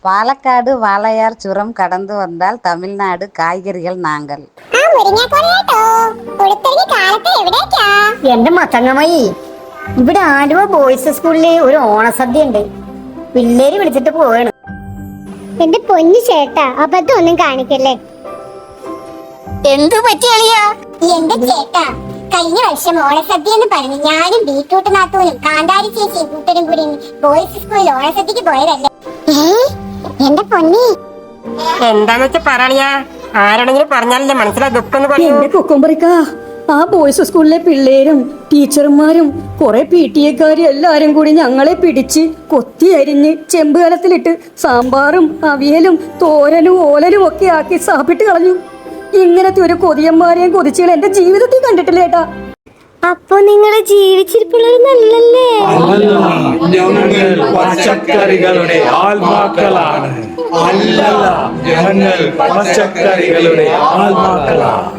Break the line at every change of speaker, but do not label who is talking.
பாலக்காடு வாளையார் சுரம் கடந்து வந்தால் தமிழ்நாடு காய்கறிகள் நாங்கள்.
എന്റെ മത്തങ്ങമായി, ഇവിടെ ആലുവ ബോയ്സ് സ്കൂളില് ഒരു ഓണസദ്യ ഉണ്ട്. പിള്ളേര് വിളിച്ചിട്ട് പോവാണ്.
എന്റെ പൊന്നു ചേട്ടാ, അബദ്ധം ഒന്നും കാണിക്കല്ലേ.
എന്ത് പറ്റിയാളിയാ?
എന്റെ ചേട്ടാ, കഴിഞ്ഞ വർഷം ഓണസദ്യ എന്ന് പറഞ്ഞ് ഞാനും ബീറ്റ്റൂട്ട് നാത്തൂനും കാന്താരി ചേച്ചിയും കൂട്ടരും കൂടി ബോയ്സ് സ്കൂളിൽ ഓണസദ്യക്ക് പോയതല്ലേ. എന്റെ പൊന്നി,
എന്താന്ന് വെച്ചാ പറയാ, ആരോടെങ്കിലും പറഞ്ഞാലല്ലേ മനസ്സിലായി. ദുഃഖം
എന്റെ കൊക്കുംപറിക്ക, ആ ബോയ്സ് സ്കൂളിലെ പിള്ളേരും ടീച്ചർമാരും കുറെ PTA എല്ലാരും കൂടി ഞങ്ങളെ പിടിച്ച് കൊത്തി അരിഞ്ഞ് ചെമ്പുകലത്തിലിട്ട് സാമ്പാറും അവിയലും തോരനും ഓലനും ഒക്കെ ആക്കി സാപ്പിട്ട് കളഞ്ഞു. ഇങ്ങനത്തെ ഒരു കൊതിയന്മാരെയും കൊതിച്ചുകൾ എന്റെ ജീവിതത്തിൽ കണ്ടിട്ടില്ലേട്ടാ.
അപ്പൊ നിങ്ങള് ജീവിച്ചിരിപ്പുള്ളത് നല്ലല്ലേ?
ഞങ്ങൾ പച്ചക്കറികളുടെ ആത്മാക്കളാണ്. അല്ലല്ല, ഞങ്ങൾ പച്ചക്കറികളുടെ ആത്മാക്കളാണ്.